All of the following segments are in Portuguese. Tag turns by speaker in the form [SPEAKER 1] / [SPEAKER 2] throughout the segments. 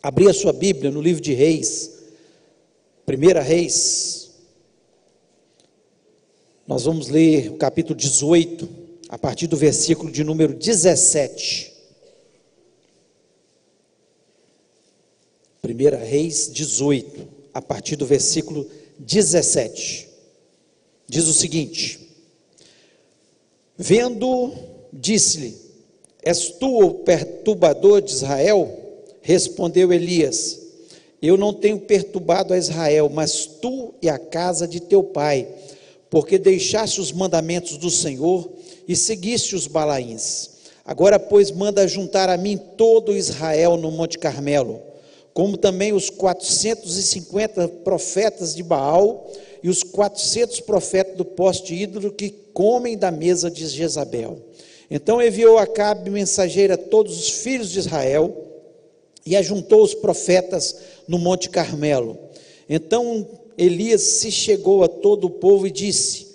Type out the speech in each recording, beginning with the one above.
[SPEAKER 1] abrir a sua Bíblia no livro de Reis, 1 Reis, nós vamos ler o capítulo 18, a partir do versículo de número 17. 1 Reis 18, a partir do versículo 17. Diz o seguinte: vendo, disse-lhe: és tu o perturbador de Israel? Respondeu Elias: eu não tenho perturbado a Israel, mas tu e a casa de teu pai, porque deixaste os mandamentos do Senhor e seguiste os Balaíns. Agora, pois, manda juntar a mim todo Israel no Monte Carmelo, como também os 450 profetas de Baal e os 400 profetas do poste ídolo que comem da mesa de Jezabel. Então enviou Acabe mensageiro a todos os filhos de Israel e ajuntou os profetas no Monte Carmelo. Então Elias se chegou a todo o povo e disse: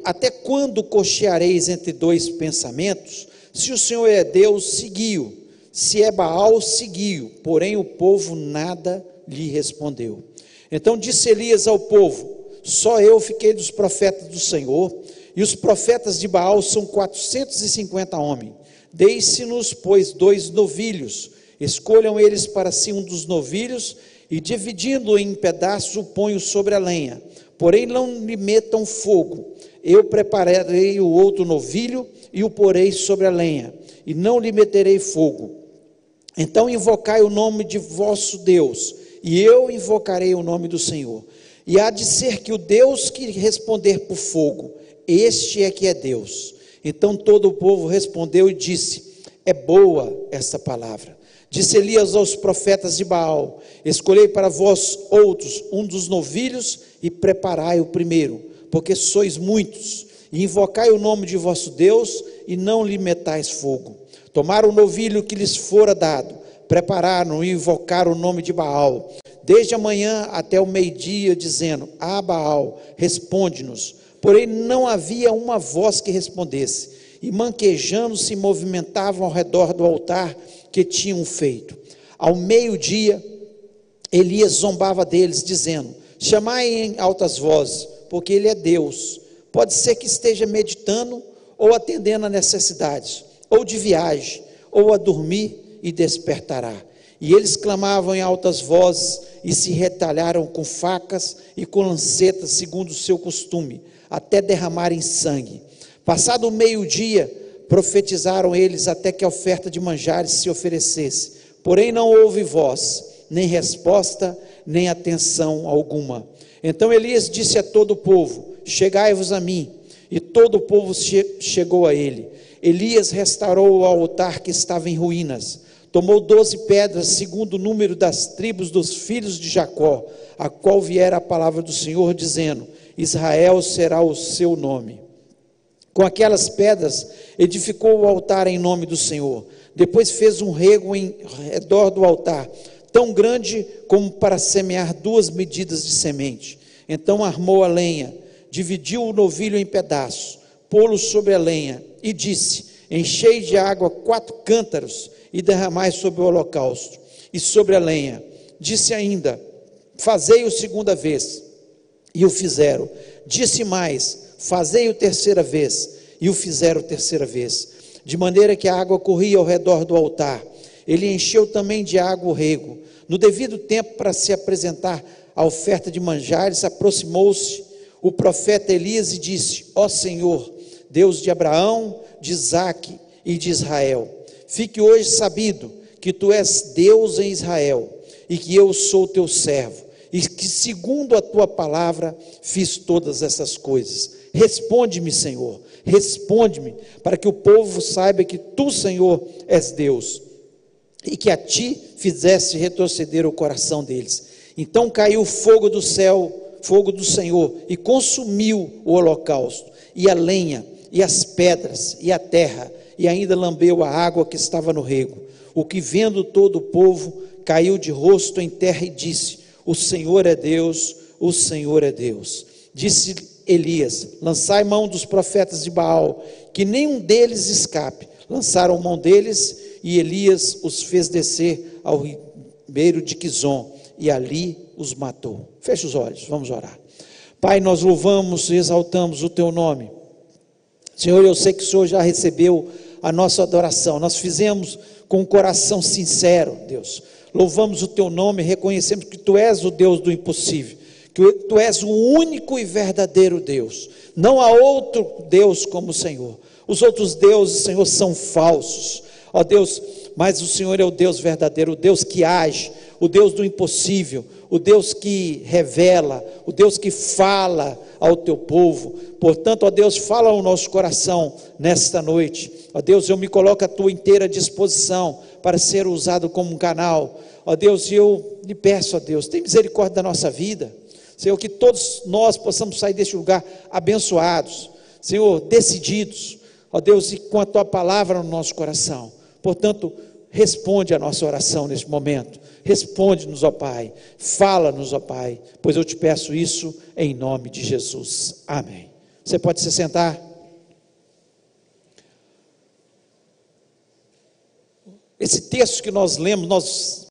[SPEAKER 1] até quando cocheareis entre dois pensamentos? Se o Senhor é Deus, seguiu; se é Baal, seguiu. Porém o povo nada lhe respondeu. Então disse Elias ao povo: só eu fiquei dos profetas do Senhor, e os profetas de Baal são 450 homens. Deixe-nos, pois, 2 novilhos. Escolham eles para si um dos novilhos, e dividindo-o em pedaços, o ponham sobre a lenha. Porém não lhe metam fogo. Eu prepararei o outro novilho, e o porei sobre a lenha, e não lhe meterei fogo. Então invocai o nome de vosso Deus, e eu invocarei o nome do Senhor. E há de ser que o Deus que responder por fogo, este é que é Deus. Então todo o povo respondeu e disse: é boa esta palavra. Disse Elias aos profetas de Baal: escolhei para vós outros um dos novilhos e preparai o primeiro, porque sois muitos, e invocai o nome de vosso Deus e não lhe metais fogo. Tomaram o novilho que lhes fora dado, prepararam e invocaram o nome de Baal, desde a manhã até o meio-dia, dizendo: ah, Baal, responde-nos. Porém não havia uma voz que respondesse, e manquejando se movimentavam ao redor do altar que tinham feito. Ao meio-dia, Elias zombava deles, dizendo: chamai em altas vozes, porque ele é Deus. Pode ser que esteja meditando, ou atendendo a necessidades, ou de viagem, ou a dormir, e despertará. E eles clamavam em altas vozes, e se retalharam com facas e com lancetas, segundo o seu costume, até derramarem sangue. Passado o meio-dia, profetizaram eles até que a oferta de manjares se oferecesse. Porém não houve voz, nem resposta, nem atenção alguma. Então Elias disse a todo o povo: chegai-vos a mim. E todo o povo chegou a ele. Elias restaurou o altar que estava em ruínas. Tomou 12 pedras, segundo o número das tribos dos filhos de Jacó, a qual viera a palavra do Senhor, dizendo: Israel será o seu nome. Com aquelas pedras edificou o altar em nome do Senhor. Depois fez um rego em redor do altar, tão grande como para semear 2 medidas de semente. Então armou a lenha, dividiu o novilho em pedaços, pô-lo sobre a lenha, e disse: enchei de água 4 cântaros, e derramai sobre o holocausto e sobre a lenha. Disse ainda: fazei-o segunda vez, e o fizeram. Disse mais: fazei-o terceira vez, e o fizeram terceira vez, de maneira que a água corria ao redor do altar. Ele encheu também de água o rego. No devido tempo, para se apresentar a oferta de manjares, aproximou-se o profeta Elias e disse: ó Senhor, Deus de Abraão, de Isaque e de Israel, fique hoje sabido que tu és Deus em Israel, e que eu sou teu servo, e que segundo a tua palavra fiz todas essas coisas. Responde-me, Senhor, responde-me, para que o povo saiba que tu, Senhor, és Deus, e que a ti fizeste retroceder o coração deles. Então caiu fogo do céu, fogo do Senhor, e consumiu o holocausto, e a lenha, e as pedras, e a terra, e ainda lambeu a água que estava no rego. O que vendo todo o povo, caiu de rosto em terra e disse: o Senhor é Deus, o Senhor é Deus. Disse Elias: lançai mão dos profetas de Baal, que nenhum deles escape. Lançaram mão deles, e Elias os fez descer ribeiro de Quizon, e ali os matou. Feche os olhos, vamos orar. Pai, nós louvamos e exaltamos o teu nome. Senhor, eu sei que o Senhor já recebeu a nossa adoração, nós fizemos com um coração sincero, Deus. Louvamos o teu nome, reconhecemos que tu és o Deus do impossível, que tu és o único e verdadeiro Deus. Não há outro Deus como o Senhor. Os outros deuses, Senhor, são falsos. Ó Deus, mas o Senhor é o Deus verdadeiro, o Deus que age, o Deus do impossível, o Deus que revela, o Deus que fala ao teu povo. Portanto, ó Deus, fala ao nosso coração nesta noite. Ó Deus, eu me coloco à tua inteira disposição para ser usado como um canal. Ó Deus, eu lhe peço, ó Deus, tem misericórdia da nossa vida. Senhor, que todos nós possamos sair deste lugar abençoados, Senhor, decididos, ó Deus, e com a tua palavra no nosso coração. Portanto, responde a nossa oração neste momento. Responde-nos, ó Pai. Fala-nos, ó Pai, pois eu te peço isso em nome de Jesus. Amém. Você pode se sentar. Esse texto que nós lemos, nós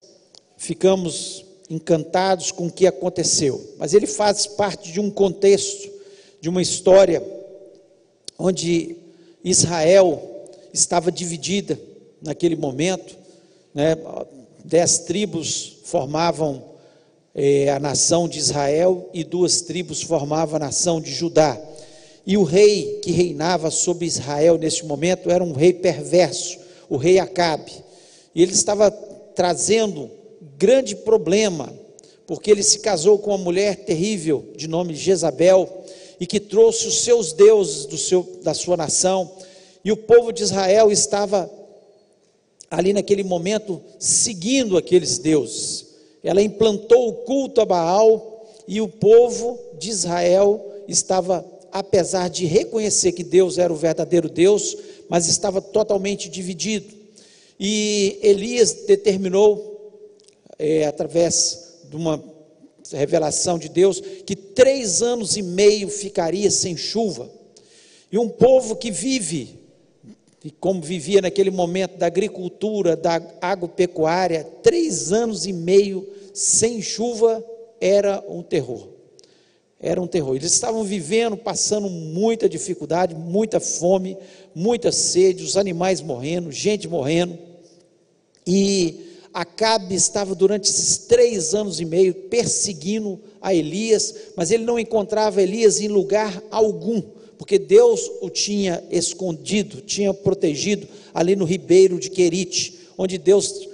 [SPEAKER 1] ficamos encantados com o que aconteceu, mas ele faz parte de um contexto, de uma história onde Israel estava dividida naquele momento, né? 10 tribos formavam a nação de Israel e 2 tribos formavam a nação de Judá, e o rei que reinava sobre Israel neste momento era um rei perverso, o rei Acabe, e ele estava trazendo grande problema, porque ele se casou com uma mulher terrível, de nome Jezabel, e que trouxe os seus deuses da sua nação, e o povo de Israel estava ali naquele momento seguindo aqueles deuses. Ela implantou o culto a Baal, e o povo de Israel estava, apesar de reconhecer que Deus era o verdadeiro Deus, mas estava totalmente dividido. E Elias determinou, através de uma revelação de Deus, que 3 anos e meio ficaria sem chuva, e um povo que vive, e como vivia naquele momento da agricultura, da agropecuária, 3 anos e meio sem chuva, era um terror, eles estavam vivendo, passando muita dificuldade, muita fome, muita sede, os animais morrendo, gente morrendo, e Acabe estava durante esses 3 anos e meio perseguindo a Elias, mas ele não encontrava Elias em lugar algum, porque Deus o tinha escondido, tinha protegido ali no ribeiro de Querite, onde Deus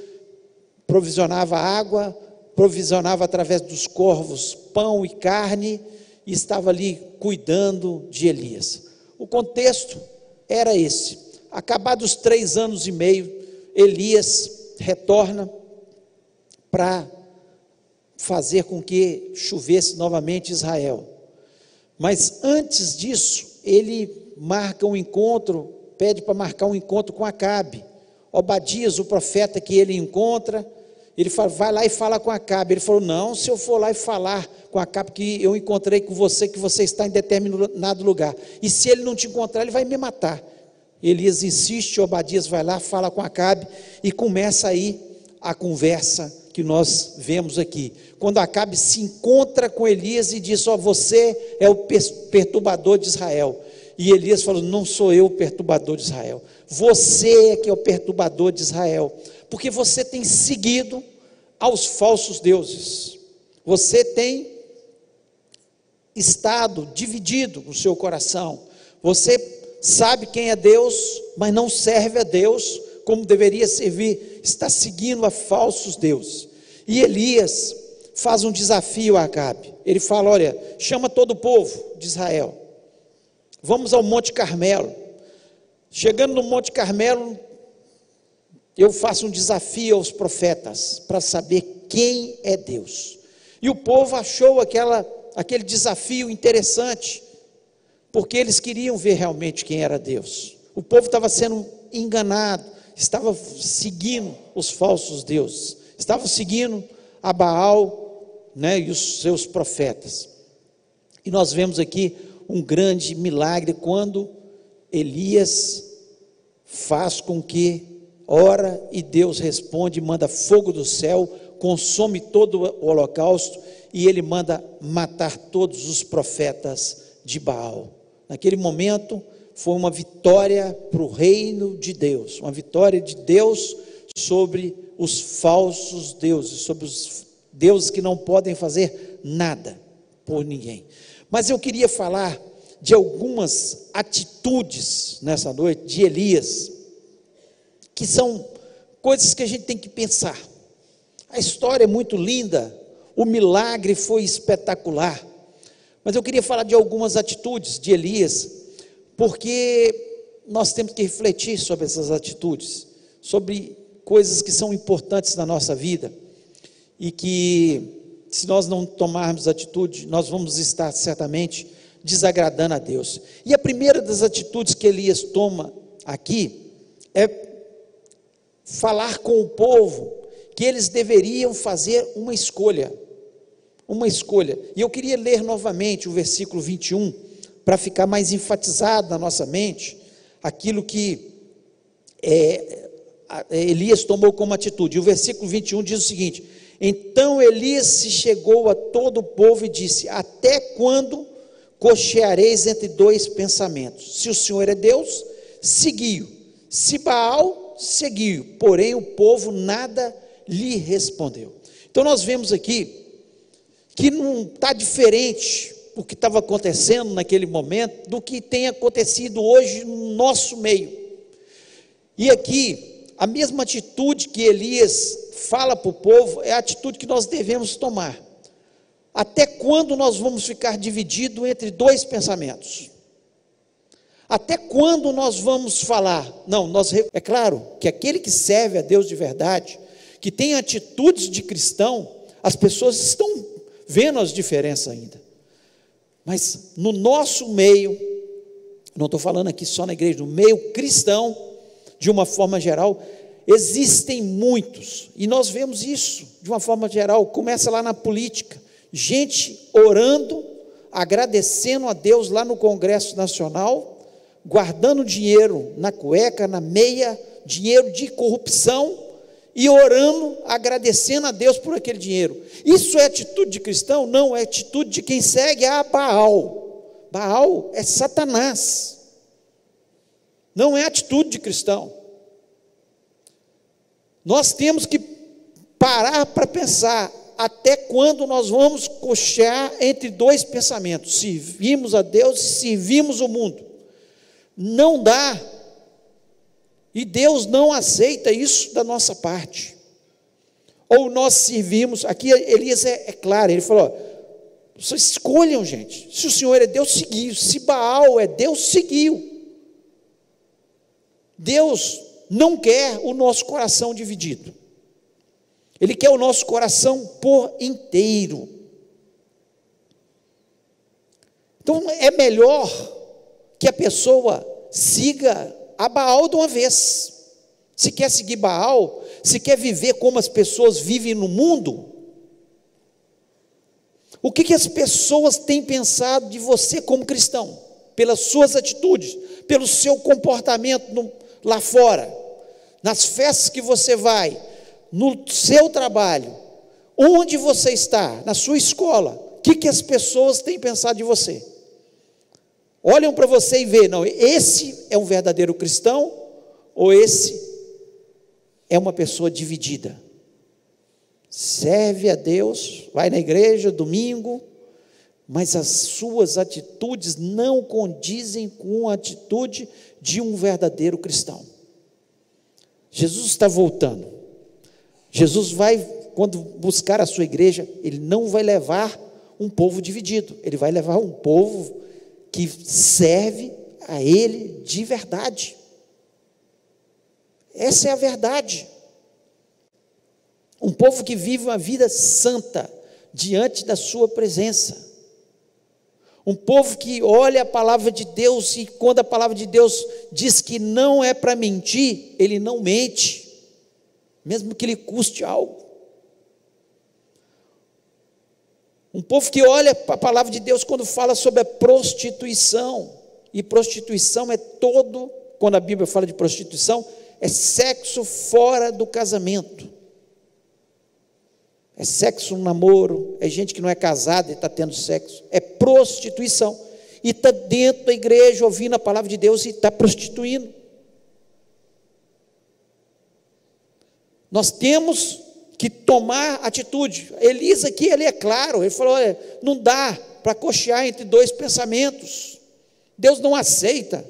[SPEAKER 1] provisionava água, provisionava através dos corvos pão e carne, e estava ali cuidando de Elias. O contexto era esse. Acabados 3 anos e meio, Elias retorna para fazer com que chovesse novamente Israel. Mas antes disso, ele marca um encontro, pede para marcar um encontro com Acabe. Obadias, o profeta que ele encontra, ele fala, vai lá e fala com Acabe. Ele falou, não, se eu for lá e falar com Acabe que eu encontrei com você, que você está em determinado lugar, e se ele não te encontrar, ele vai me matar. Elias insiste, Obadias vai lá, fala com Acabe, e começa aí a conversa que nós vemos aqui, quando Acabe se encontra com Elias e diz, você é o perturbador de Israel, e Elias falou, não sou eu o perturbador de Israel, você é que é o perturbador de Israel, porque você tem seguido aos falsos deuses, você tem estado dividido no seu coração, você sabe quem é Deus, mas não serve a Deus como deveria servir, está seguindo a falsos deuses. E Elias faz um desafio a Acabe, ele fala, olha, chama todo o povo de Israel, vamos ao Monte Carmelo. Chegando no Monte Carmelo, eu faço um desafio aos profetas, para saber quem é Deus. E o povo achou aquele desafio interessante, porque eles queriam ver realmente quem era Deus. O povo estava sendo enganado, estava seguindo os falsos deuses, estava seguindo a Baal, né, e os seus profetas. E nós vemos aqui um grande milagre, quando Elias faz com que ora, e Deus responde, manda fogo do céu, consome todo o holocausto e ele manda matar todos os profetas de Baal. Naquele momento foi uma vitória para o reino de Deus, uma vitória de Deus sobre os falsos deuses, sobre os deuses que não podem fazer nada por ninguém. Mas eu queria falar de algumas atitudes nessa noite de Elias, que são coisas que a gente tem que pensar. A história é muito linda, o milagre foi espetacular, mas eu queria falar de algumas atitudes de Elias, porque nós temos que refletir sobre essas atitudes, sobre coisas que são importantes na nossa vida, e que se nós não tomarmos atitude, nós vamos estar certamente desagradando a Deus. E a primeira das atitudes que Elias toma aqui é falar com o povo que eles deveriam fazer uma escolha, e eu queria ler novamente o versículo 21, para ficar mais enfatizado na nossa mente, aquilo que Elias tomou como atitude. E o versículo 21 diz o seguinte: então Elias se chegou a todo o povo e disse: até quando cocheareis entre dois pensamentos? Se o Senhor é Deus, segui-o; se Baal, segui-o. Porém o povo nada lhe respondeu. Então nós vemos aqui que não está diferente o que estava acontecendo naquele momento do que tem acontecido hoje no nosso meio. E aqui a mesma atitude que Elias fala para o povo é a atitude que nós devemos tomar. Até quando nós vamos ficar divididos entre dois pensamentos? Até quando nós vamos falar? Não, é claro que aquele que serve a Deus de verdade, que tem atitudes de cristão, as pessoas estão vendo as diferenças ainda. Mas no nosso meio, não estou falando aqui só na igreja, no meio cristão, de uma forma geral, existem muitos, e nós vemos isso de uma forma geral, começa lá na política, gente orando, agradecendo a Deus lá no Congresso Nacional, guardando dinheiro na cueca, na meia, dinheiro de corrupção, e orando, agradecendo a Deus por aquele dinheiro. Isso é atitude de cristão? Não, é atitude de quem segue a Baal. Baal é Satanás, não é atitude de cristão. Nós temos que parar para pensar, até quando nós vamos cochear entre dois pensamentos, servimos a Deus e servimos o mundo. Não dá, e Deus não aceita isso da nossa parte. Ou nós servimos, aqui Elias é claro, ele falou: vocês escolham, gente, se o Senhor é Deus, seguiu; se Baal é Deus, seguiu. Deus não quer o nosso coração dividido, Ele quer o nosso coração por inteiro. Então é melhor que a pessoa siga a Baal de uma vez. Se quer seguir Baal, se quer viver como as pessoas vivem no mundo, o que as pessoas têm pensado de você como cristão? Pelas suas atitudes, pelo seu comportamento lá fora, nas festas que você vai, no seu trabalho, onde você está, na sua escola, o que as pessoas têm pensado de você? Olham para você e veem, não, esse é um verdadeiro cristão, ou esse é uma pessoa dividida. Serve a Deus, vai na igreja domingo, mas as suas atitudes não condizem com a atitude de um verdadeiro cristão. Jesus está voltando. Jesus vai, quando buscar a sua igreja, Ele não vai levar um povo dividido, Ele vai levar um povo que serve a Ele de verdade. Essa é a verdade. Um povo que vive uma vida santa diante da sua presença. Um povo que olha a palavra de Deus e quando a palavra de Deus diz que não é para mentir, ele não mente, mesmo que lhe custe algo. Um povo que olha a palavra de Deus quando fala sobre a prostituição, e prostituição é todo, quando a Bíblia fala de prostituição, é sexo fora do casamento. é sexo no namoro, é gente que não é casada e está tendo sexo, é prostituição, e está dentro da igreja ouvindo a palavra de Deus e está prostituindo. Nós temos que tomar atitude. Elias aqui, ele é claro, ele falou, olha, não dá para cochear entre dois pensamentos, Deus não aceita.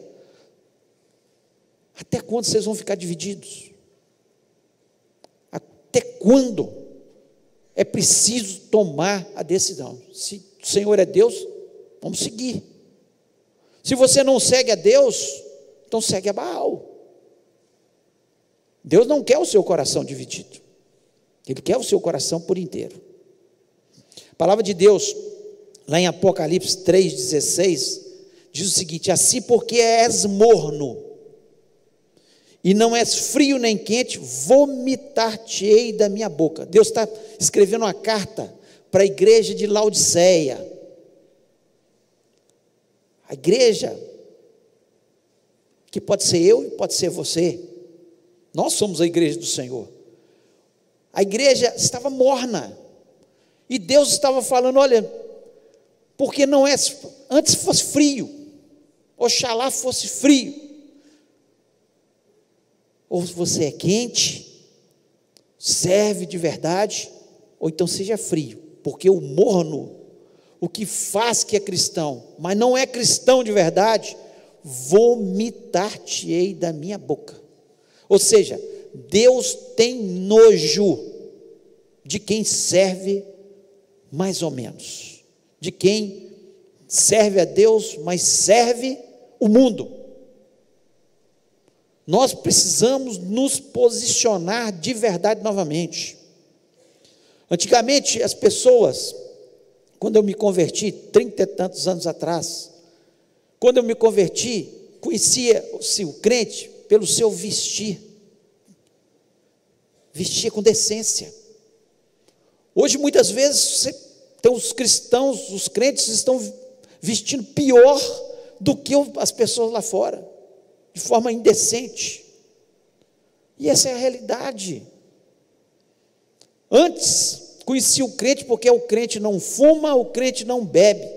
[SPEAKER 1] Até quando vocês vão ficar divididos? Até quando? É preciso tomar a decisão. Se o Senhor é Deus, vamos seguir. Se você não segue a Deus, então segue a Baal. Deus não quer o seu coração dividido, Ele quer o seu coração por inteiro. A palavra de Deus, lá em Apocalipse 3,16, diz o seguinte: assim porque és morno, e não és frio nem quente, vomitar-te-ei da minha boca. Deus está escrevendo uma carta para a igreja de Laodiceia. A igreja, que pode ser eu e pode ser você, nós somos a igreja do Senhor. A igreja estava morna, e Deus estava falando, olha, porque não é, antes fosse frio, oxalá fosse frio, ou você é quente, serve de verdade, ou então seja frio, porque o morno, o que faz que é cristão, mas não é cristão de verdade, vomitar-te-ei da minha boca. Ou seja, Deus tem nojo de quem serve mais ou menos, de quem serve a Deus, mas serve o mundo. Nós precisamos nos posicionar de verdade novamente. Antigamente, as pessoas, quando eu me converti, 30 e tantos anos atrás, quando eu me converti, conhecia-se o crente pelo seu vestir, vestia com decência. Hoje, muitas vezes, você tem os cristãos, os crentes estão vestindo pior do que as pessoas lá fora, de forma indecente, e essa é a realidade. Antes, conhecia o crente porque o crente não fuma, o crente não bebe.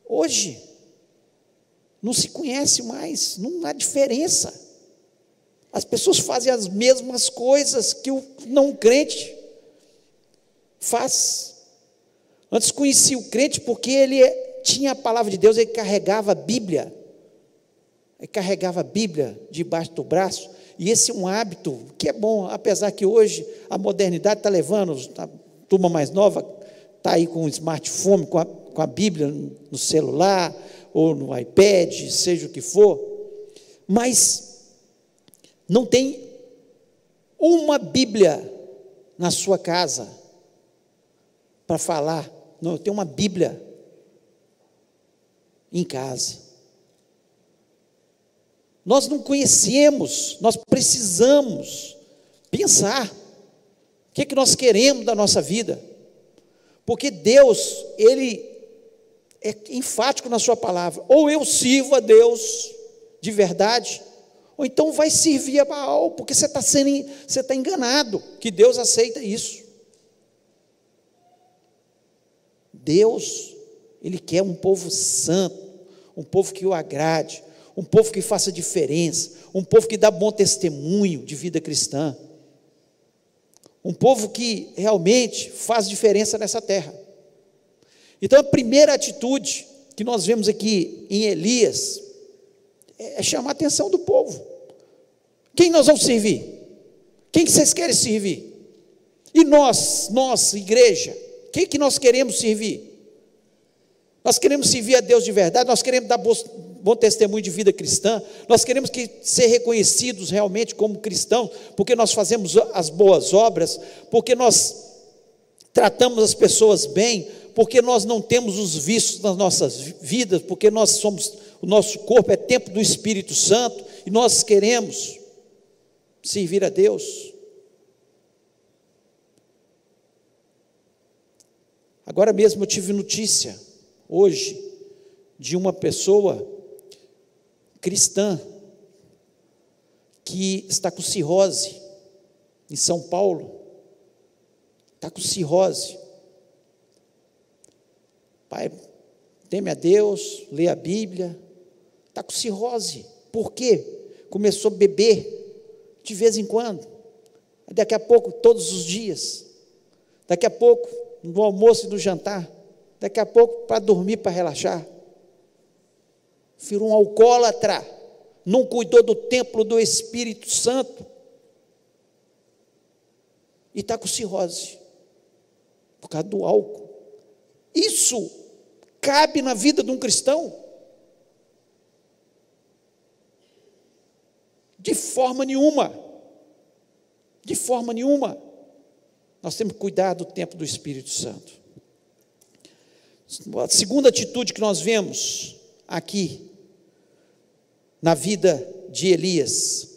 [SPEAKER 1] Hoje, não se conhece mais, não há diferença. As pessoas fazem as mesmas coisas que o não crente faz. Antes conhecia o crente porque ele tinha a palavra de Deus, ele carregava a Bíblia. Ele carregava a Bíblia debaixo do braço, e esse é um hábito que é bom, apesar que hoje a modernidade está levando, a turma mais nova está aí com o smartphone, com a Bíblia no celular, ou no iPad, seja o que for, mas não tem uma Bíblia na sua casa para falar, não, eu tenho uma Bíblia em casa. Nós não conhecemos, nós precisamos pensar o que é que nós queremos da nossa vida, porque Deus, Ele é enfático na sua palavra, ou eu sirvo a Deus de verdade, ou então vai servir a Baal, porque você está enganado, que Deus aceita isso. Deus, Ele quer um povo santo, um povo que o agrade, um povo que faça diferença, um povo que dá bom testemunho de vida cristã, um povo que realmente faz diferença nessa terra. Então a primeira atitude que nós vemos aqui em Elias é chamar a atenção do povo. Quem nós vamos servir? Quem que vocês querem servir? E nós, igreja, quem que nós queremos servir? Nós queremos servir a Deus de verdade, nós queremos dar bom testemunho de vida cristã, nós queremos ser reconhecidos realmente como cristãos, porque nós fazemos as boas obras, porque nós tratamos as pessoas bem, porque nós não temos os vícios nas nossas vidas, porque o nosso corpo é templo do Espírito Santo, e nós queremos servir a Deus. Agora mesmo eu tive notícia, hoje, de uma pessoa cristã, que está com cirrose, em São Paulo, está com cirrose. Pai, teme a Deus, lê a Bíblia, está com cirrose. Por quê? Começou a beber de vez em quando, daqui a pouco todos os dias, daqui a pouco no almoço e no jantar, daqui a pouco para dormir, para relaxar. Virou um alcoólatra, não cuidou do templo do Espírito Santo, e está com cirrose, por causa do álcool. Isso cabe na vida de um cristão? De forma nenhuma. De forma nenhuma. Nós temos que cuidar do templo do Espírito Santo. A segunda atitude que nós vemos aqui, na vida de Elias,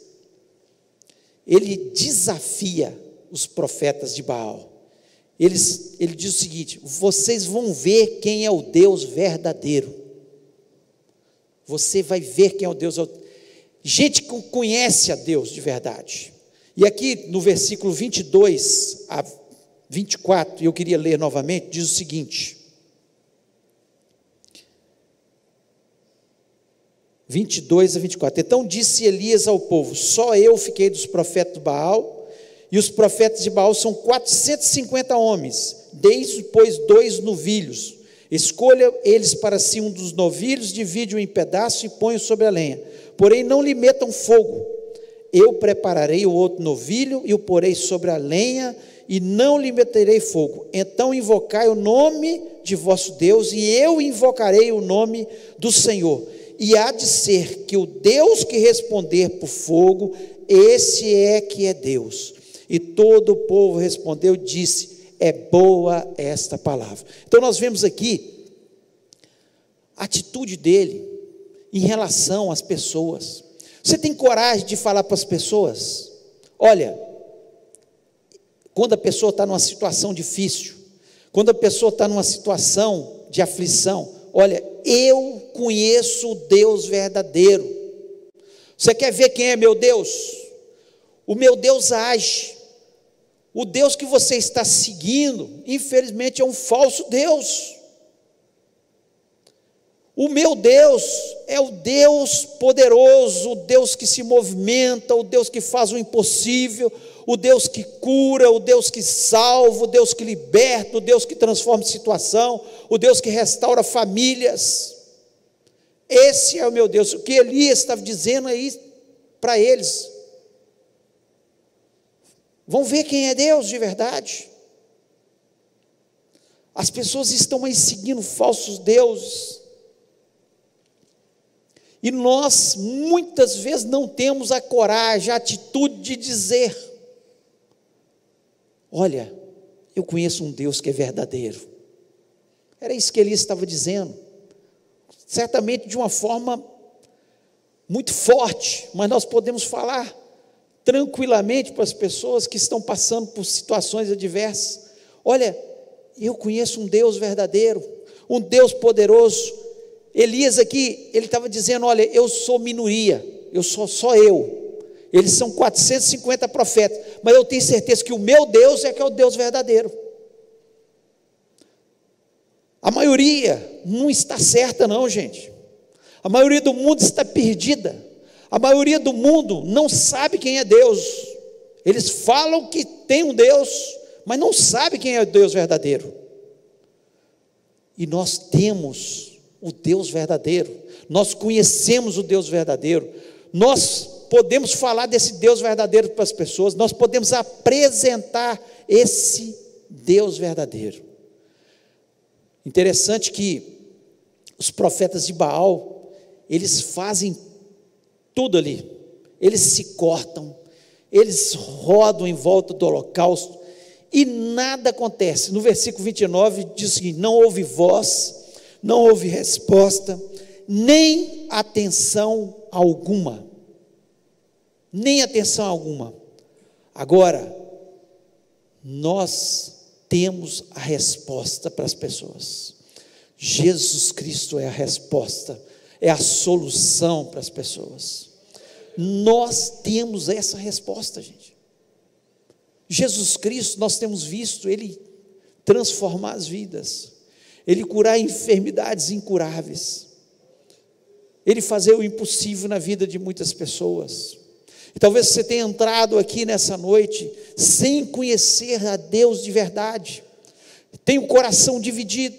[SPEAKER 1] ele desafia os profetas de Baal. Ele diz o seguinte: vocês vão ver quem é o Deus verdadeiro. Você vai ver quem é o Deus. Gente que conhece a Deus de verdade. E aqui no versículo 22 a 24, eu queria ler novamente, diz o seguinte: 22 a 24. Então disse Elias ao povo: só eu fiquei dos profetas de Baal, e os profetas de Baal são 450 homens, desde pois 2 novilhos. Escolha eles para si um dos novilhos, divide-o em pedaços e põe-o sobre a lenha. Porém não lhe metam fogo. Eu prepararei o outro novilho e o porei sobre a lenha, e não lhe meterei fogo. Então invocai o nome de vosso Deus, e eu invocarei o nome do Senhor. E há de ser que o Deus que responder por fogo, esse é que é Deus. E todo o povo respondeu e disse: é boa esta palavra. Então nós vemos aqui a atitude dele em relação às pessoas. Você tem coragem de falar para as pessoas? Olha, quando a pessoa está numa situação difícil, quando a pessoa está numa situação de aflição, olha, eu conheço o Deus verdadeiro. Você quer ver quem é meu Deus? O meu Deus age. O Deus que você está seguindo, infelizmente, é um falso Deus. O meu Deus é o Deus poderoso, o Deus que se movimenta, o Deus que faz o impossível, o Deus que cura, o Deus que salva, o Deus que liberta, o Deus que transforma situação, o Deus que restaura famílias. Esse é o meu Deus. O que Elias estava dizendo aí para eles: vão ver quem é Deus de verdade. As pessoas estão aí seguindo falsos deuses. E nós, muitas vezes, não temos a coragem, a atitude de dizer: olha, eu conheço um Deus que é verdadeiro. Era isso que Elias estava dizendo. Certamente de uma forma muito forte, mas nós podemos falar tranquilamente para as pessoas que estão passando por situações adversas: olha, eu conheço um Deus verdadeiro, um Deus poderoso. Elias aqui, ele estava dizendo: olha, eu sou minoria, eu sou só eu, eles são 450 profetas, mas eu tenho certeza que o meu Deus é que é o Deus verdadeiro. A maioria não está certa não, gente. A maioria do mundo está perdida. A maioria do mundo não sabe quem é Deus. Eles falam que tem um Deus, mas não sabe quem é o Deus verdadeiro. E nós temos o Deus verdadeiro, nós conhecemos o Deus verdadeiro, nós podemos falar desse Deus verdadeiro para as pessoas, nós podemos apresentar esse Deus verdadeiro. Interessante que os profetas de Baal, eles fazem tudo ali, eles se cortam, eles rodam em volta do holocausto, e nada acontece. No versículo 29 diz o seguinte: não houve voz, não houve resposta, nem atenção alguma. Nem atenção alguma. Agora, nós temos a resposta para as pessoas. Jesus Cristo é a resposta, é a solução para as pessoas. Nós temos essa resposta, gente. Jesus Cristo, nós temos visto Ele transformar as vidas, Ele curar enfermidades incuráveis, Ele fazer o impossível na vida de muitas pessoas. E talvez você tenha entrado aqui nessa noite sem conhecer a Deus de verdade, tem o coração dividido.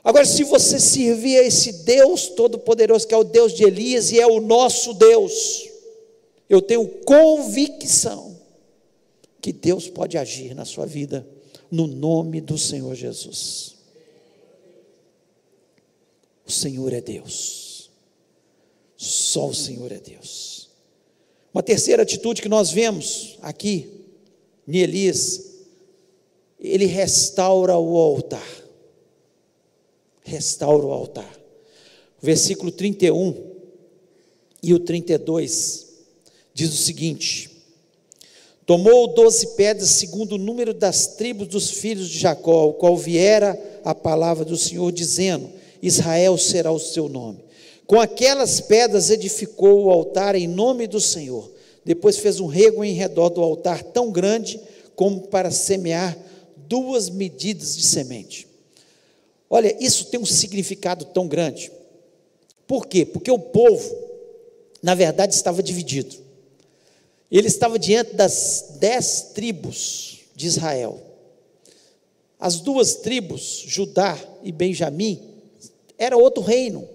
[SPEAKER 1] Agora, se você servir a esse Deus Todo-Poderoso, que é o Deus de Elias e é o nosso Deus, eu tenho convicção que Deus pode agir na sua vida, no nome do Senhor Jesus. O Senhor é Deus, só o Senhor é Deus. Uma terceira atitude que nós vemos aqui em Elias, ele restaura o altar. Restaura o altar. O versículo 31 e o 32 diz o seguinte: tomou 12 pedras segundo o número das tribos dos filhos de Jacó, o qual viera a palavra do Senhor, dizendo: Israel será o seu nome. Com aquelas pedras edificou o altar em nome do Senhor. Depois fez um rego em redor do altar tão grande como para semear 2 medidas de semente. Olha, isso tem um significado tão grande. Por quê? Porque o povo, na verdade, estava dividido. Ele estava diante das 10 tribos de Israel. As 2 tribos, Judá e Benjamim, era outro reino.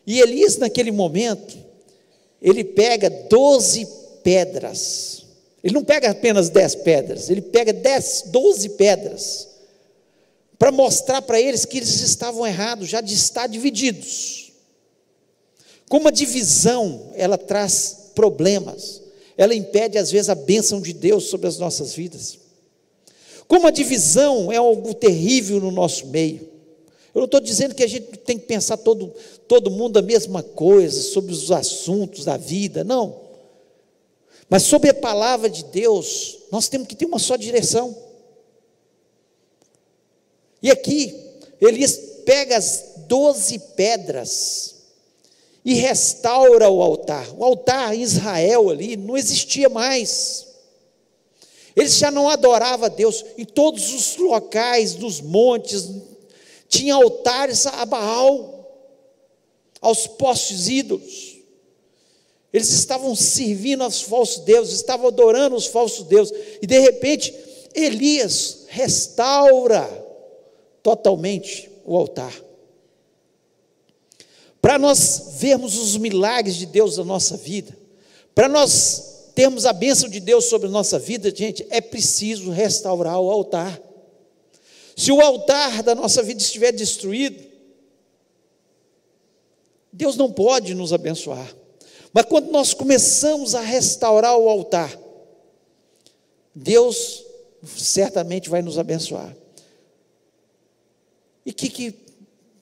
[SPEAKER 1] E Elias, naquele momento, ele pega 12 pedras. Ele não pega apenas 10 pedras, ele pega 12 pedras, para mostrar para eles que eles estavam errados, já de estar divididos. Como a divisão, ela traz problemas, ela impede às vezes a bênção de Deus sobre as nossas vidas. Como a divisão é algo terrível no nosso meio. Eu não estou dizendo que a gente tem que pensar todo mundo a mesma coisa, sobre os assuntos da vida, não. Mas sobre a palavra de Deus, nós temos que ter uma só direção. E aqui, Elias pega as 12 pedras e restaura o altar. O altar em Israel ali não existia mais. Eles já não adoravam a Deus. Em todos os locais, dos montes, tinha altares a Baal, aos postes ídolos. Eles estavam servindo aos falsos deuses, estavam adorando os falsos deuses. E de repente, Elias restaura totalmente o altar. Para nós vermos os milagres de Deus na nossa vida, para nós termos a bênção de Deus sobre a nossa vida, gente, é preciso restaurar o altar. Se o altar da nossa vida estiver destruído, Deus não pode nos abençoar. Mas quando nós começamos a restaurar o altar, Deus certamente vai nos abençoar. E o que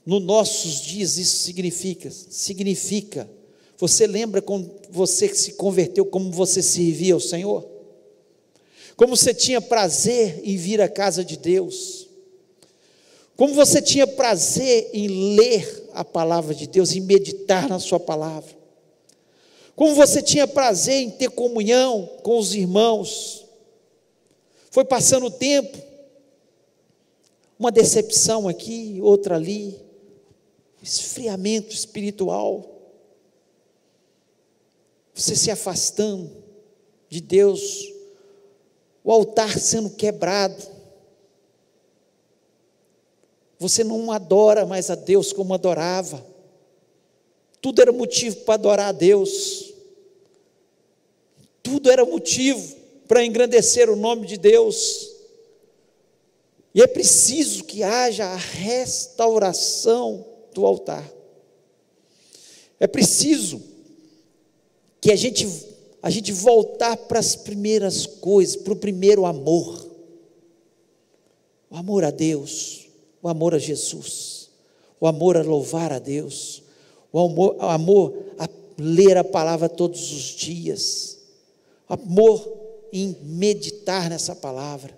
[SPEAKER 1] nos nossos dias isso significa? Significa, você lembra quando você se converteu, como você servia ao Senhor? Como você tinha prazer em vir à casa de Deus? Como você tinha prazer em ler a palavra de Deus, em meditar na sua palavra? Como você tinha prazer em ter comunhão com os irmãos? Foi passando o tempo, uma decepção aqui, outra ali, esfriamento espiritual, você se afastando de Deus, o altar sendo quebrado, você não adora mais a Deus como adorava, tudo era motivo para adorar a Deus, tudo era motivo para engrandecer o nome de Deus. E é preciso que haja a restauração do altar. É preciso que a gente voltar para as primeiras coisas, para o primeiro amor. O amor a Deus, o amor a Jesus, o amor a louvar a Deus, o amor a ler a palavra todos os dias, o amor em meditar nessa palavra.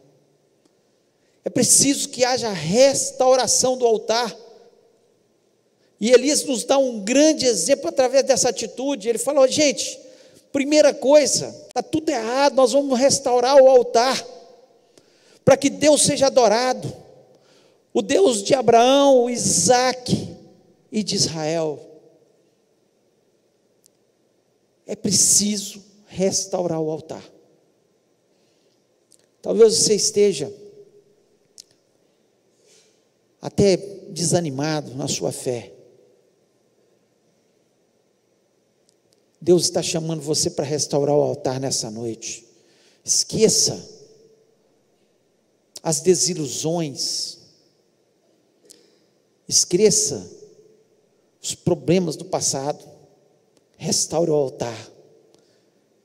[SPEAKER 1] É preciso que haja restauração do altar. E Elias nos dá um grande exemplo através dessa atitude. Ele falou: gente, Primeira coisa, está tudo errado, nós vamos restaurar o altar, para que Deus seja adorado, o Deus de Abraão, Isaque e de Israel. É preciso restaurar o altar. Talvez você esteja até desanimado na sua fé. Deus está chamando você para restaurar o altar nessa noite. Esqueça as desilusões, esqueça os problemas do passado, restaure o altar.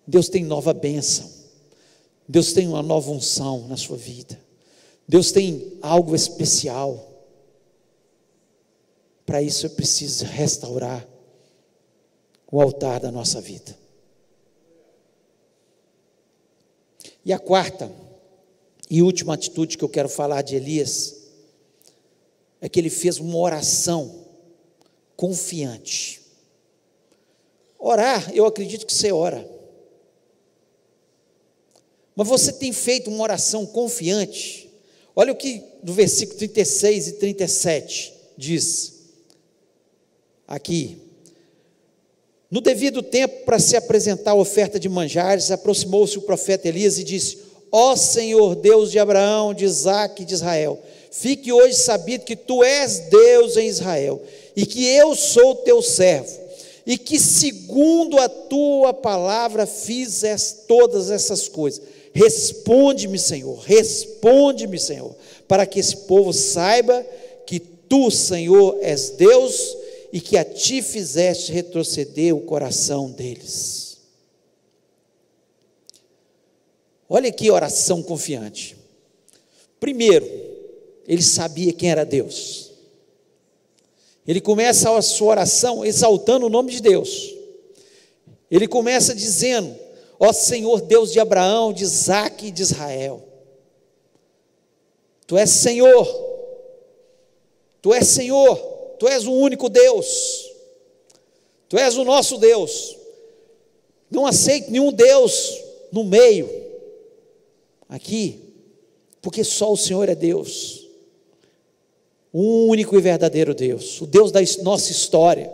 [SPEAKER 1] Deus tem nova bênção, Deus tem uma nova unção na sua vida, Deus tem algo especial. Para isso é preciso restaurar o altar da nossa vida. E a quarta e última atitude que eu quero falar de Elias, é que ele fez uma oração confiante. Orar, eu acredito que você ora, mas você tem feito uma oração confiante? Olha o que no versículo 36 e 37 diz, aqui: no devido tempo, para se apresentar a oferta de manjares, aproximou-se o profeta Elias e disse: ó Senhor, Deus de Abraão, de Isaque e de Israel, fique hoje sabido que tu és Deus em Israel, e que eu sou teu servo, e que segundo a tua palavra fiz todas essas coisas. Responde-me, Senhor, para que esse povo saiba que tu, Senhor, és Deus, e que a ti fizeste retroceder o coração deles. Olha que oração confiante. Primeiro, ele sabia quem era Deus. Ele começa a sua oração exaltando o nome de Deus. Ele começa dizendo: ó Senhor, Deus de Abraão, de Isaque e de Israel, tu és Senhor, tu és Senhor, tu és o único Deus, tu és o nosso Deus. Não aceito nenhum Deus no meio aqui, porque só o Senhor é Deus, o único e verdadeiro Deus, o Deus da nossa história,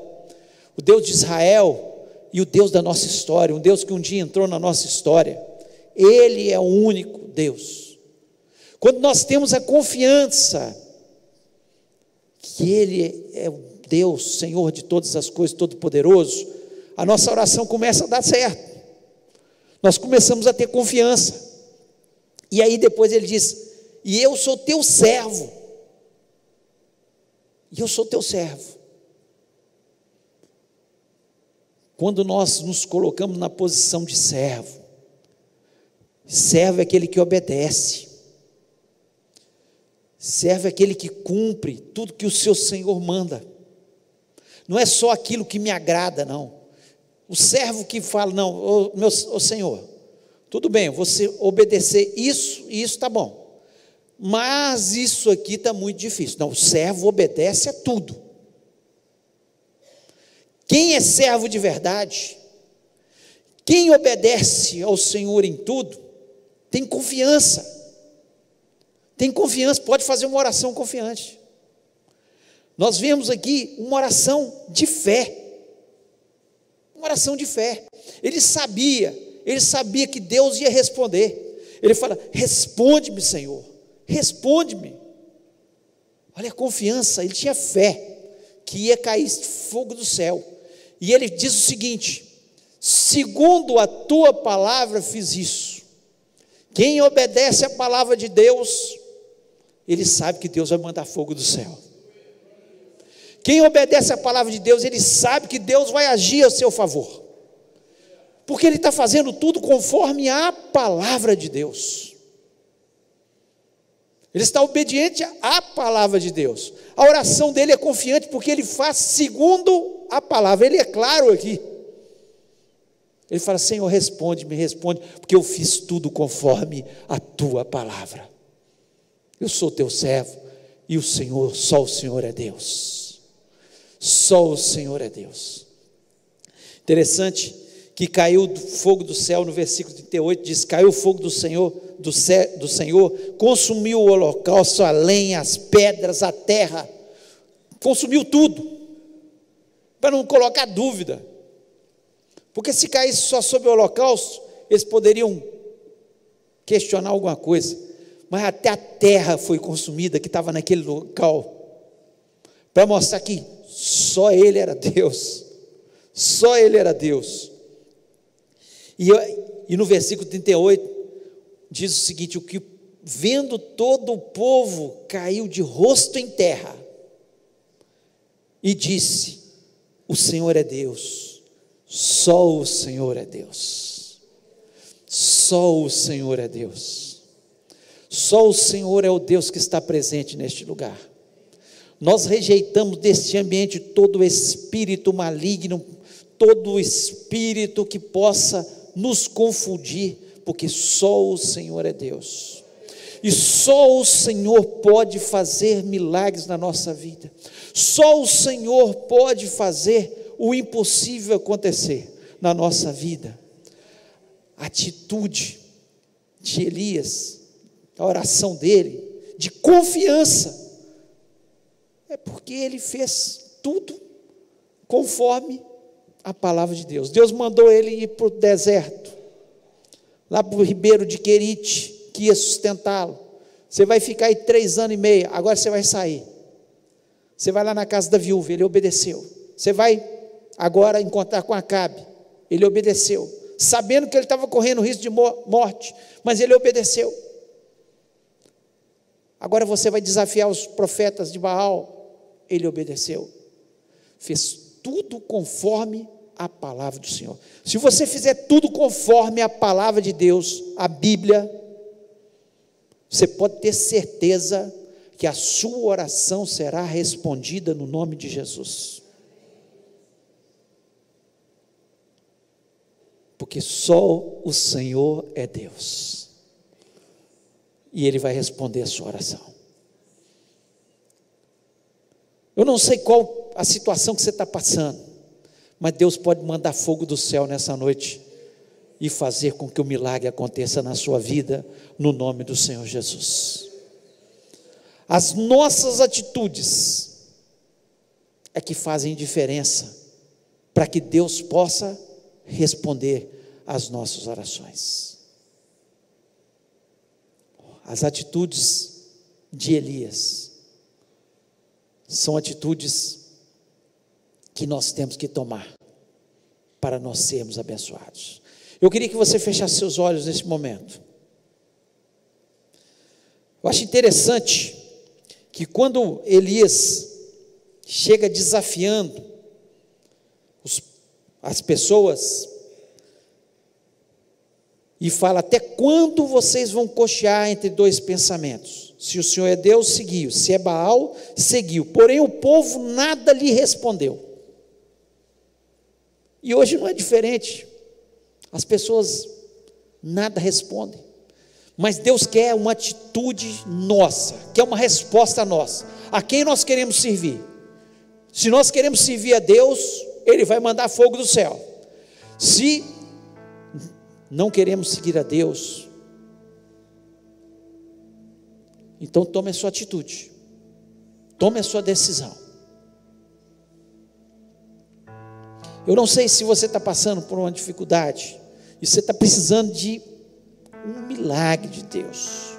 [SPEAKER 1] o Deus de Israel e o Deus da nossa história, um Deus que um dia entrou na nossa história. Ele é o único Deus. Quando nós temos a confiança que Ele é o Deus, Senhor de todas as coisas, Todo-Poderoso, a nossa oração começa a dar certo, nós começamos a ter confiança. E aí depois ele diz: e eu sou teu servo, e eu sou teu servo. Quando nós nos colocamos na posição de servo, servo é aquele que obedece, servo é aquele que cumpre tudo que o seu Senhor manda, não é só aquilo que me agrada, não. O servo que fala: não, ô Senhor, tudo bem, você obedecer isso e isso está bom, mas isso aqui está muito difícil. Não, o servo obedece a tudo. Quem é servo de verdade, quem obedece ao Senhor em tudo, tem confiança, pode fazer uma oração confiante. Nós vemos aqui uma oração de fé, ele sabia que Deus ia responder. Ele fala: responde-me, Senhor, responde-me. Olha a confiança, ele tinha fé que ia cair fogo do céu. E ele diz o seguinte: segundo a tua palavra fiz isso. Quem obedece à palavra de Deus, ele sabe que Deus vai mandar fogo do céu. Quem obedece à palavra de Deus, ele sabe que Deus vai agir a seu favor, porque ele está fazendo tudo conforme a palavra de Deus. Ele está obediente à palavra de Deus. A oração dele é confiante, porque ele faz segundo a palavra. Ele é claro aqui. Ele fala: Senhor, responde-me, porque eu fiz tudo conforme a tua palavra. Eu sou teu servo, e o Senhor, só o Senhor é Deus. Só o Senhor é Deus. Interessante que caiu do fogo do céu, no versículo 38 diz: caiu o fogo do Senhor, do Senhor, consumiu o holocausto, a lenha, as pedras, a terra, consumiu tudo, para não colocar dúvida, porque se caísse só sobre o holocausto, eles poderiam questionar alguma coisa, mas até a terra foi consumida, que estava naquele local, para mostrar que só Ele era Deus, só Ele era Deus. E no versículo 38, diz o seguinte: o que vendo todo o povo, caiu de rosto em terra, e disse: o Senhor é Deus, só o Senhor é Deus, só o Senhor é Deus, só o Senhor é o Deus que está presente neste lugar. Nós rejeitamos deste ambiente todo espírito maligno, todo espírito que possa nos confundir, porque só o Senhor é Deus, e só o Senhor pode fazer milagres na nossa vida, só o Senhor pode fazer o impossível acontecer na nossa vida. A atitude de Elias, a oração dele, de confiança, é porque ele fez tudo conforme a palavra de Deus. Deus mandou ele ir para o deserto, lá para o ribeiro de Querite, que ia sustentá-lo. Você vai ficar aí 3 anos e meio, agora você vai sair. Você vai lá na casa da viúva, ele obedeceu. Você vai agora encontrar com Acabe, ele obedeceu, sabendo que ele estava correndo risco de morte, mas ele obedeceu. Agora você vai desafiar os profetas de Baal, ele obedeceu, fez tudo conforme a palavra do Senhor. Se você fizer tudo conforme a palavra de Deus, a Bíblia, você pode ter certeza que a sua oração será respondida no nome de Jesus, porque só o Senhor é Deus, e Ele vai responder a sua oração. Eu não sei qual a situação que você está passando, mas Deus pode mandar fogo do céu nessa noite e fazer com que o milagre aconteça na sua vida, no nome do Senhor Jesus. As nossas atitudes é que fazem diferença para que Deus possa responder às nossas orações. As atitudes de Elias são atitudes que nós temos que tomar para nós sermos abençoados. Eu queria que você fechasse seus olhos nesse momento. Eu acho interessante que quando Elias chega desafiando as pessoas e fala: até quando vocês vão cochear entre dois pensamentos? Se o Senhor é Deus, seguiu; se é Baal, seguiu. Porém o povo nada lhe respondeu. E hoje não é diferente. As pessoas nada respondem, mas Deus quer uma atitude nossa, quer uma resposta nossa. A quem nós queremos servir? Se nós queremos servir a Deus, Ele vai mandar fogo do céu. Se não queremos seguir a Deus, então tome a sua atitude, tome a sua decisão. Eu não sei se você está passando por uma dificuldade e você está precisando de um milagre de Deus.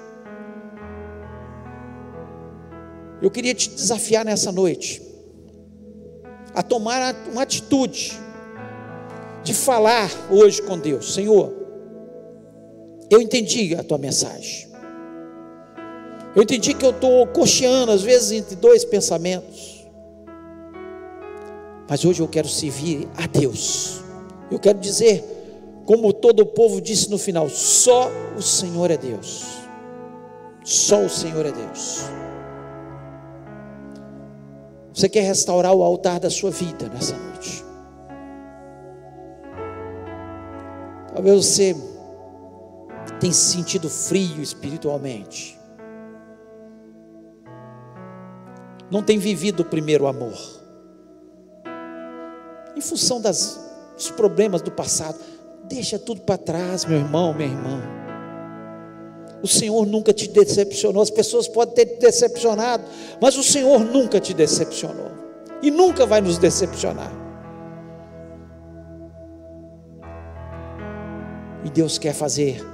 [SPEAKER 1] Eu queria te desafiar nessa noite a tomar uma atitude de falar hoje com Deus: Senhor, eu entendi a tua mensagem, eu entendi que eu estou cocheando às vezes entre dois pensamentos, mas hoje eu quero servir a Deus. Eu quero dizer, como todo o povo disse no final: só o Senhor é Deus, só o Senhor é Deus. Você quer restaurar o altar da sua vida nessa noite? Talvez você tenha se sentido frio espiritualmente, não tem vivido o primeiro amor, em função das os problemas do passado. Deixa tudo para trás, meu irmão, minha irmã. O Senhor nunca te decepcionou. As pessoas podem ter te decepcionado, mas o Senhor nunca te decepcionou e nunca vai nos decepcionar. E Deus quer fazer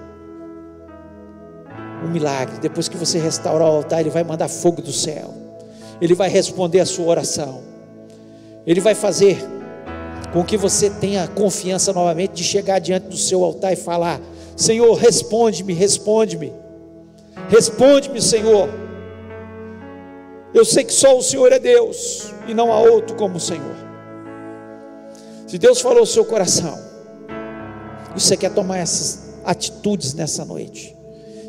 [SPEAKER 1] um milagre. Depois que você restaurar o altar, Ele vai mandar fogo do céu. Ele vai responder a sua oração. Ele vai fazer com que você tenha confiança novamente de chegar diante do seu altar e falar: Senhor, responde-me, responde-me. Responde-me, Senhor. Eu sei que só o Senhor é Deus e não há outro como o Senhor. Se Deus falou o seu coração e você quer tomar essas atitudes nessa noite,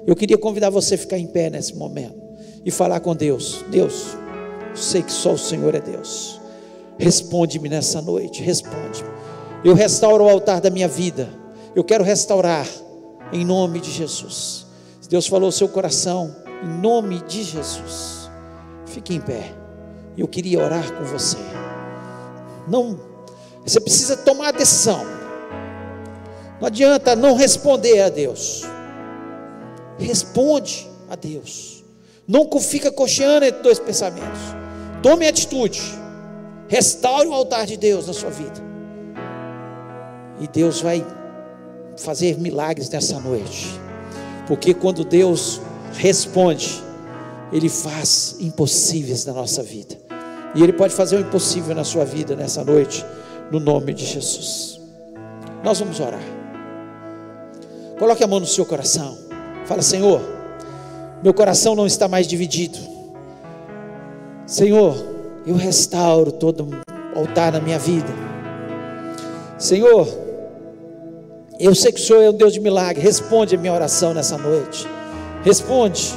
[SPEAKER 1] eu queria convidar você a ficar em pé nesse momento e falar com Deus: Deus, eu sei que só o Senhor é Deus. Responde-me nessa noite, responde-me. Eu restauro o altar da minha vida. Eu quero restaurar em nome de Jesus. Se Deus falou o seu coração, em nome de Jesus, fique em pé. Eu queria orar com você. Não, você precisa tomar a decisão. Não adianta não responder a Deus. Responde a Deus. Não fica cocheando entre dois pensamentos. Tome atitude. Restaure o altar de Deus na sua vida. E Deus vai fazer milagres nessa noite. Porque quando Deus responde, Ele faz impossíveis na nossa vida. E Ele pode fazer o impossível na sua vida nessa noite, no nome de Jesus. Nós vamos orar. Coloque a mão no seu coração. Fala: Senhor, meu coração não está mais dividido. Senhor, eu restauro todo altar na minha vida. Senhor, eu sei que o Senhor é um Deus de milagre. Responde a minha oração nessa noite. Responde,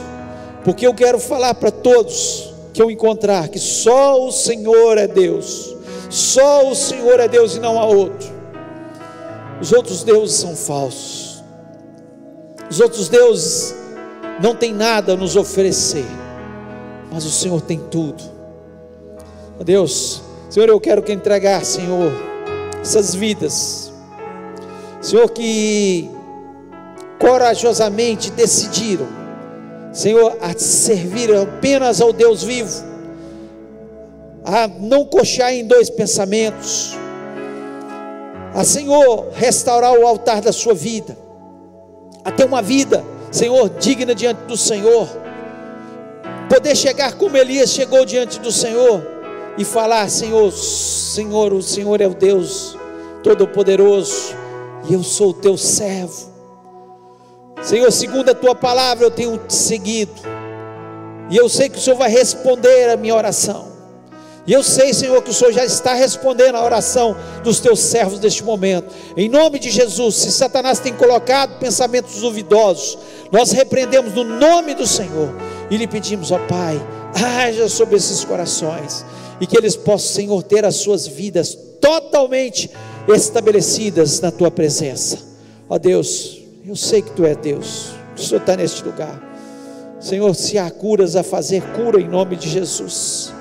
[SPEAKER 1] porque eu quero falar para todos que eu encontrar que só o Senhor é Deus. Só o Senhor é Deus e não há outro. Os outros deuses são falsos. Os outros deuses não têm nada a nos oferecer, mas o Senhor tem tudo. Ó Deus, Senhor, eu quero que entregar, Senhor, essas vidas, Senhor, que corajosamente decidiram, Senhor, a servir apenas ao Deus vivo, a não cochear em dois pensamentos, a, Senhor, restaurar o altar da sua vida, a ter uma vida, Senhor, digna diante do Senhor, poder chegar como Elias chegou diante do Senhor e falar: Senhor, Senhor, o Senhor é o Deus Todo-Poderoso e eu sou o teu servo. Senhor, segundo a tua palavra eu tenho te seguido, e eu sei que o Senhor vai responder a minha oração, e eu sei, Senhor, que o Senhor já está respondendo a oração dos teus servos neste momento, em nome de Jesus. Se Satanás tem colocado pensamentos duvidosos, nós repreendemos no nome do Senhor, e lhe pedimos: ó Pai, haja sobre esses corações, e que eles possam, Senhor, ter as suas vidas totalmente estabelecidas na tua presença. Ó Deus, eu sei que tu és Deus, o Senhor está neste lugar. Senhor, se há curas a fazer, cura em nome de Jesus.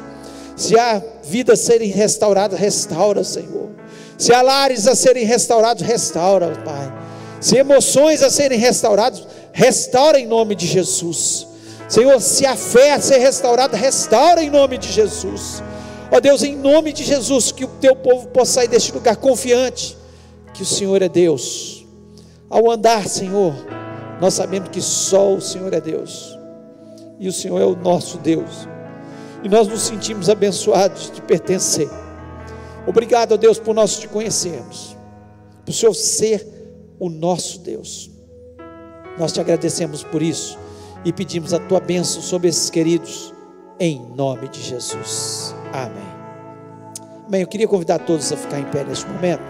[SPEAKER 1] Se há vidas a serem restauradas, restaura, Senhor. Se há lares a serem restaurados, restaura, Pai. Se emoções a serem restauradas, restaura em nome de Jesus. Senhor, se há fé a ser restaurada, restaura em nome de Jesus. Ó Deus, em nome de Jesus, que o teu povo possa sair deste lugar confiante que o Senhor é Deus. Ao andar, Senhor, nós sabemos que só o Senhor é Deus, e o Senhor é o nosso Deus, e nós nos sentimos abençoados de pertencer. Obrigado, ó Deus, por nós te conhecermos, por o Senhor ser o nosso Deus. Nós te agradecemos por isso e pedimos a tua bênção sobre esses queridos, em nome de Jesus. Amém. Amém. Eu queria convidar todos a ficar em pé neste momento.